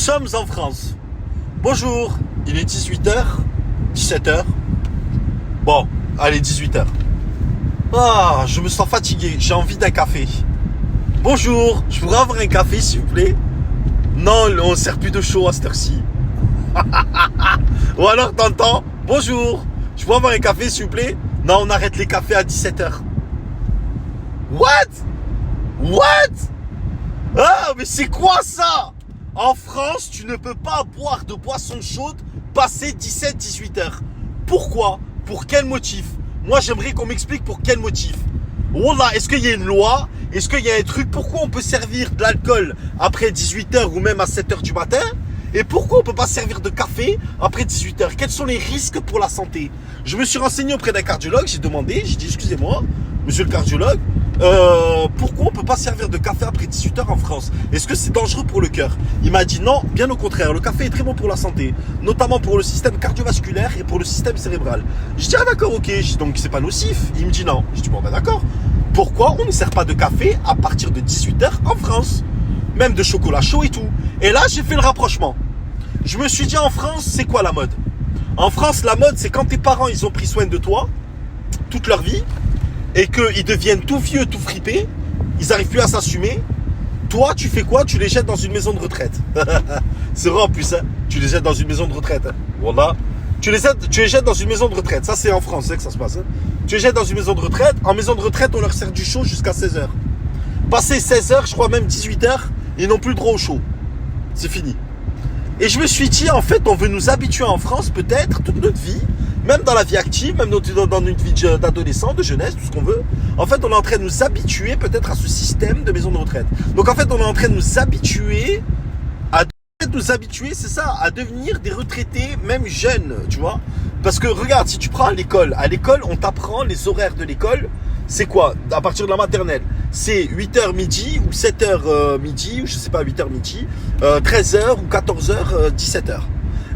sommes en France. Bonjour, il est 18h, 17h. Bon, allez, 18h. Ah, je me sens fatigué, j'ai envie d'un café. Bonjour, je pourrais avoir un café s'il vous plaît? Non, on ne sert plus de chaud à cette heure-ci. Ou alors t'entends, bonjour, je pourrais avoir un café s'il vous plaît? Non, on arrête les cafés à 17h. What? Ah, mais c'est quoi ça? En France, tu ne peux pas boire de boisson chaude passé 17-18h. Pourquoi? Pour quel motif? Moi, j'aimerais qu'on m'explique pour quel motif. Wallah, est-ce qu'il y a une loi? Est-ce qu'il y a un truc? Pourquoi on peut servir de l'alcool après 18h ou même à 7h du matin? Et pourquoi on ne peut pas servir de café après 18h? Quels sont les risques pour la santé? Je me suis renseigné auprès d'un cardiologue, j'ai demandé, j'ai dit excusez-moi, monsieur le cardiologue, pourquoi on ne peut pas servir de café après 18h en France? Est-ce que c'est dangereux pour le cœur? Il m'a dit non, bien au contraire, le café est très bon pour la santé, notamment pour le système cardiovasculaire et pour le système cérébral. Je dis ah d'accord, ok, donc c'est pas nocif. Il me dit non. Je dis bon ben d'accord. Pourquoi on ne sert pas de café à partir de 18h en France? Même de chocolat chaud et tout. Et là j'ai fait le rapprochement. Je me suis dit en France c'est quoi la mode? En France la mode c'est quand tes parents ils ont pris soin de toi toute leur vie et qu'ils deviennent tout vieux, tout fripés, ils n'arrivent plus à s'assumer. Toi, tu fais quoi? Tu les jettes dans une maison de retraite. C'est vrai en plus, hein? Tu les jettes dans une maison de retraite. Hein? Voilà. Tu les jettes dans une maison de retraite. Ça, c'est en France que ça se passe. Hein? Tu les jettes dans une maison de retraite. En maison de retraite, on leur sert du chaud jusqu'à 16h. Passé 16h, je crois même 18h, ils n'ont plus le droit au chaud. C'est fini. Et je me suis dit, en fait, on veut nous habituer en France, peut-être, toute notre vie, même dans la vie active, même dans notre vie d'adolescent, de jeunesse, tout ce qu'on veut. En fait, on est en train de nous habituer peut-être à ce système de maison de retraite. Donc, en fait, on est en train de nous habituer c'est ça, à devenir des retraités, même jeunes, tu vois. Parce que, regarde, si tu prends à l'école, on t'apprend les horaires de l'école. C'est quoi? À partir de la maternelle, c'est 8h midi ou 7h midi, ou je sais pas, 8h midi, 13h ou 14h, 17h.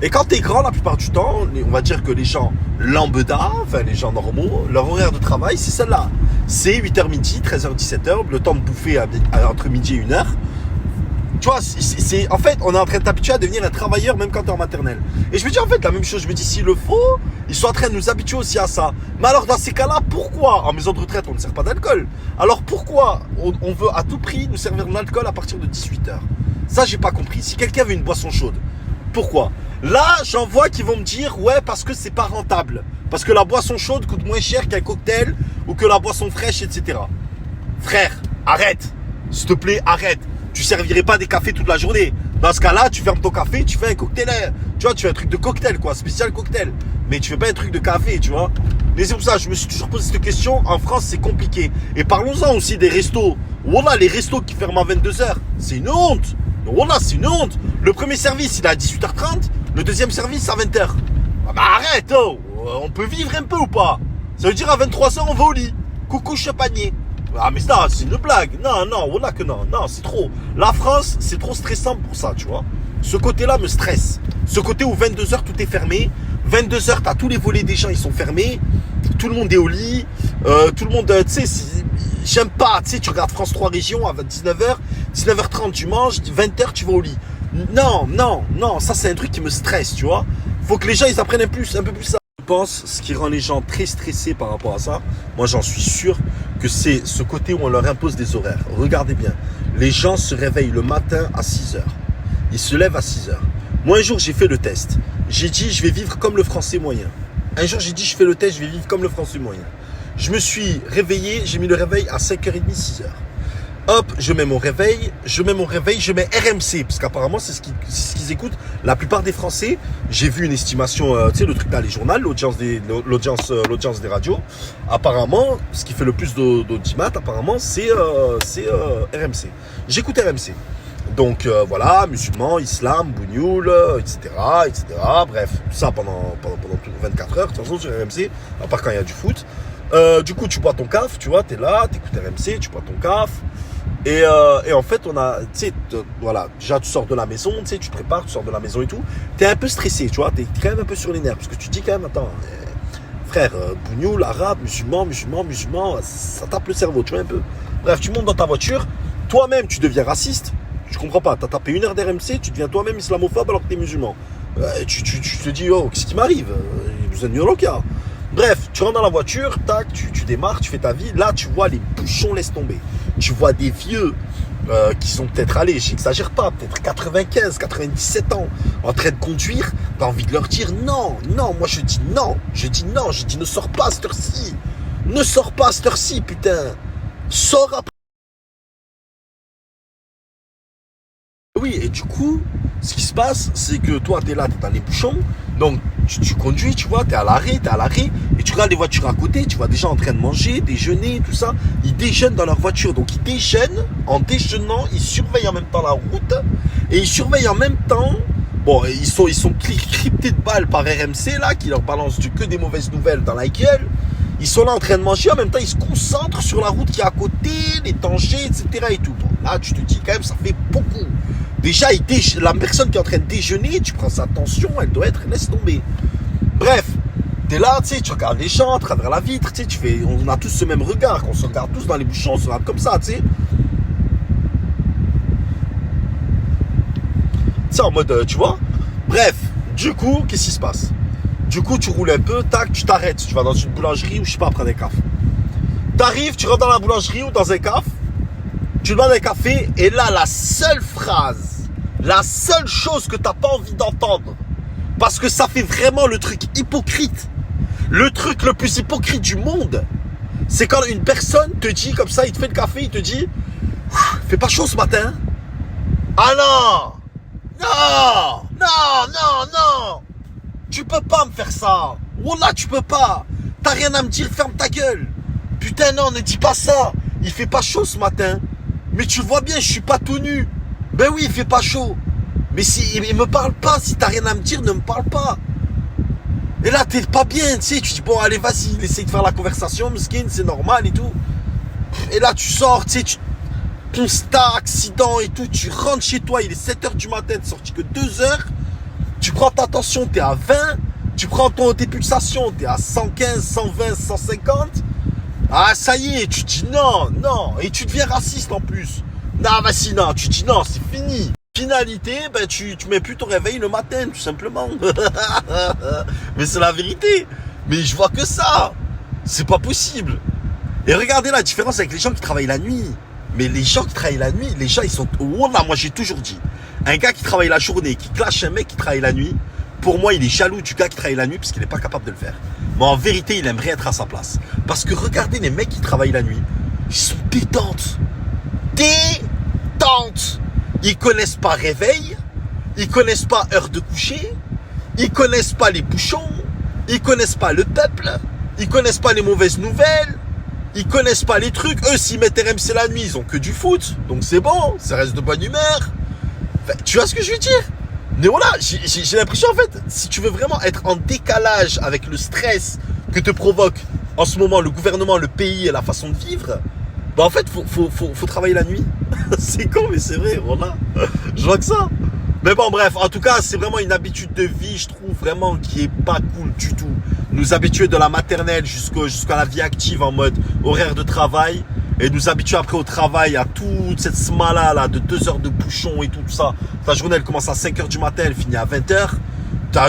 Et quand t'es grand, la plupart du temps, on va dire que les gens lambda, enfin les gens normaux, leur horaire de travail, c'est celle-là. C'est 8h midi, 13h, 17h, le temps de bouffer entre midi et 1h. Tu vois, en fait, on est en train de t'habituer à devenir un travailleur même quand t'es en maternelle. Et je me dis en fait la même chose, je me dis s'il le faut, ils sont en train de nous habituer aussi à ça. Mais alors dans ces cas-là, pourquoi en maison de retraite on ne sert pas d'alcool? Alors pourquoi on veut à tout prix nous servir de l'alcool à partir de 18h? Ça j'ai pas compris. Si quelqu'un veut une boisson chaude, pourquoi? Là j'en vois qui vont me dire ouais parce que c'est pas rentable. Parce que la boisson chaude coûte moins cher qu'un cocktail ou que la boisson fraîche, etc. Frère, arrête. S'il te plaît, arrête. Tu servirais pas des cafés toute la journée. Dans ce cas-là, tu fermes ton café, tu fais un cocktail. Tu vois, tu fais un truc de cocktail, quoi, spécial cocktail. Mais tu fais pas un truc de café, tu vois. Mais c'est pour ça, je me suis toujours posé cette question. En France, c'est compliqué. Et parlons-en aussi des restos. Voilà, les restos qui ferment à 22h. C'est une honte. Voilà, c'est une honte. Le premier service, il est à 18h30. Le deuxième service, à 20h. Ah bah arrête, oh. On peut vivre un peu ou pas? Ça veut dire à 23h, on va au lit. Coucou, champagné. Ah mais ça, c'est une blague. Non, voilà que non, c'est trop. La France, c'est trop stressant pour ça, tu vois. Ce côté-là me stresse. Ce côté où 22h, tout est fermé. 22h, t'as tous les volets des gens, ils sont fermés. Tout le monde est au lit. Tout le monde, tu sais, j'aime pas. Tu sais, tu regardes France 3 Régions à 19h. 19h30, tu manges. 20h, tu vas au lit. Non, ça c'est un truc qui me stresse, tu vois. Faut que les gens, ils apprennent un peu plus ça. Je pense, ce qui rend les gens très stressés par rapport à ça, moi j'en suis sûr que c'est ce côté où on leur impose des horaires. Regardez bien, les gens se réveillent le matin à 6h. Ils se lèvent à 6h. Moi un jour j'ai fait le test. J'ai dit je vais vivre comme le français moyen. Un jour j'ai dit je fais le test, je vais vivre comme le français moyen. Je me suis réveillé, j'ai mis le réveil à 5h30, 6h. Hop, je mets mon réveil, je mets RMC, parce qu'apparemment c'est ce qu'ils écoutent. La plupart des Français, j'ai vu une estimation, tu sais, le truc dans les journaux, l'audience des radios. Apparemment, ce qui fait le plus d'audimat, apparemment, c'est RMC. J'écoute RMC. Donc voilà, musulmans, islam, bougnoul, etc. Bref, tout ça pendant 24 heures, de toute façon sur RMC, à part quand il y a du foot. Du coup, tu bois ton caf, tu vois, t'es là, t'écoutes RMC, tu bois ton caf. Et en fait, on a, tu sais, voilà, déjà tu sors de la maison, tu sais, tu te prépares, tu sors de la maison et tout. T'es un peu stressé, tu vois, t'es quand même un peu sur les nerfs. Parce que tu te dis quand même, attends, frère, bougnoul, arabe, musulman, ça tape le cerveau, tu vois, un peu. Bref, tu montes dans ta voiture, toi-même, tu deviens raciste. Je comprends pas. T'as tapé 1 heure d'RMC, tu deviens toi-même islamophobe alors que t'es musulman. Tu te dis, oh, qu'est-ce qui m'arrive? Vous êtes nul au cas. Bref, tu rentres dans la voiture, tac, tu démarres, tu fais ta vie. Là, tu vois les bouchons, laisse tomber. Tu vois des vieux qui sont peut-être, allez, j'exagère pas, peut-être 95, 97 ans, en train de conduire. T'as envie de leur dire non, non. Moi, je dis non. Je dis non. Je dis ne sors pas à cette heure-ci. Ne sors pas à cette heure-ci, putain. Sors après. Oui, et du coup, ce qui se passe, c'est que toi, t'es là, t'es dans les bouchons, donc tu conduis, tu vois, t'es à l'arrêt, et tu regardes les voitures à côté, tu vois des gens en train de manger, déjeuner, tout ça. Ils déjeunent dans leur voiture, donc ils déjeunent, en déjeunant, ils surveillent en même temps la route, et ils surveillent en même temps, bon, ils sont cryptés de balles par RMC, là, qui leur balance que des mauvaises nouvelles dans la gueule. Ils sont là en train de manger, en même temps, ils se concentrent sur la route qui est à côté, les dangers, etc. et tout. Bon, là, tu te dis quand même, ça fait beaucoup. Déjà, la personne qui est en train de déjeuner, tu prends sa tension, elle doit être, laisse tomber. Bref, t'es là, tu sais, tu regardes les gens à travers la vitre, tu sais, on a tous ce même regard, on se regarde tous dans les bouchons, on se regarde comme ça, tu sais. Tu sais, en mode, tu vois. Bref, du coup, qu'est-ce qui se passe? Du coup, tu roules un peu, tac, tu t'arrêtes, tu vas dans une boulangerie ou je sais pas, prendre un café. T'arrives, tu rentres dans la boulangerie ou dans un café, tu demandes un café, et là, la seule chose que t'as pas envie d'entendre, parce que ça fait vraiment le truc hypocrite, le truc le plus hypocrite du monde, c'est quand une personne te dit comme ça, il te fait le café, il te dit, fait pas chaud ce matin? Ah non! Non! Non, non, non! Tu peux pas me faire ça! Wallah, tu peux pas! T'as rien à me dire, ferme ta gueule! Putain, non, ne dis pas ça! Il fait pas chaud ce matin! Mais tu vois bien, je suis pas tout nu! Ben oui, il fait pas chaud! Mais si il me parle pas, si t'as rien à me dire, ne me parle pas! Et là, t'es pas bien, tu sais, tu dis, bon, allez, vas-y, essaye de faire la conversation, miskin, c'est normal et tout. Et là, tu sors, tu sais, constat, accident et tout, tu rentres chez toi, il est 7h du matin, t'es sorti que 2h, tu prends ta tension, t'es à 20, tu prends tes pulsations, t'es à 115, 120, 150. Ah, ça y est, tu dis non, non, et tu deviens raciste en plus. Non, vas-y, non, tu dis non, c'est fini. Finalité, ben tu mets plus ton réveil le matin, tout simplement. Mais c'est la vérité. Mais je vois que ça. C'est pas possible. Et regardez la différence avec les gens qui travaillent la nuit. Mais les gens qui travaillent la nuit, les gens, ils sont... Wallah, moi, j'ai toujours dit. Un gars qui travaille la journée, qui clash un mec qui travaille la nuit, pour moi, il est jaloux du gars qui travaille la nuit parce qu'il n'est pas capable de le faire. Mais en vérité, il aimerait être à sa place. Parce que regardez les mecs qui travaillent la nuit. Ils sont détentes. Détentes. Ils connaissent pas réveil. Ils connaissent pas heure de coucher. Ils connaissent pas les bouchons. Ils connaissent pas le peuple. Ils connaissent pas les mauvaises nouvelles. Ils connaissent pas les trucs. Eux, s'ils mettent RMC la nuit, ils ont que du foot. Donc c'est bon, ça reste de bonne humeur. Enfin, tu vois ce que je veux dire? Mais voilà, j'ai l'impression, en fait, si tu veux vraiment être en décalage avec le stress que te provoque en ce moment le gouvernement, le pays et la façon de vivre, bah en fait, faut travailler la nuit. C'est con, mais c'est vrai, voilà. Je vois que ça. Mais bon, bref, en tout cas, c'est vraiment une habitude de vie, je trouve vraiment, qui est pas cool du tout. Nous habituer de la maternelle jusqu'à la vie active en mode horaire de travail, et nous habituer après au travail à toute cette smala là de 2 heures de bouchon et tout ça. Ta journée, elle commence à 5h du matin, elle finit à 20h.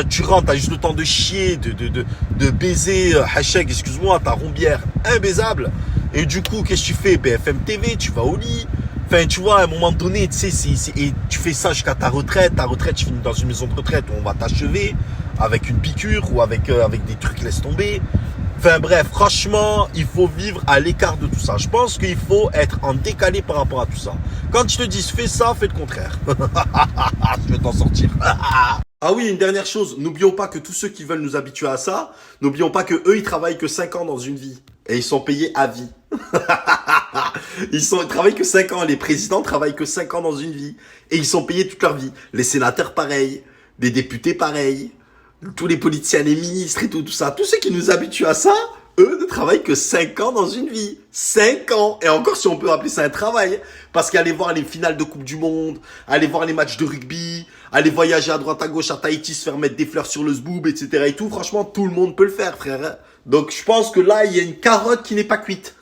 Tu rentres, t'as juste le temps de chier, de baiser, hacheg, excuse-moi, ta rombière imbaisable. Et du coup, qu'est-ce que tu fais? BFM TV, tu vas au lit. Enfin, tu vois, à un moment donné, tu sais, et tu fais ça jusqu'à ta retraite. Ta retraite, tu finis dans une maison de retraite où on va t'achever avec une piqûre ou avec des trucs laisse tomber. Enfin bref, franchement, il faut vivre à l'écart de tout ça. Je pense qu'il faut être en décalé par rapport à tout ça. Quand tu te dis fais ça, fais le contraire. Je vais t'en sortir. Ah oui, une dernière chose, n'oublions pas que tous ceux qui veulent nous habituer à ça, n'oublions pas que eux, ils travaillent que 5 ans dans une vie. Et ils sont payés à vie. Ils travaillent que 5 ans. Les présidents travaillent que 5 ans dans une vie. Et ils sont payés toute leur vie. Les sénateurs, pareil. Les députés, pareil. Tous les politiciens, les ministres et tout ça. Tous ceux qui nous habituent à ça, eux ne travaillent que 5 ans dans une vie. 5 ans. Et encore si on peut appeler ça un travail. Parce qu'aller voir les finales de Coupe du Monde, aller voir les matchs de rugby, aller voyager à droite à gauche à Tahiti, se faire mettre des fleurs sur le zboob, etc. et tout, franchement, tout le monde peut le faire, frère. Donc je pense que là, il y a une carotte qui n'est pas cuite.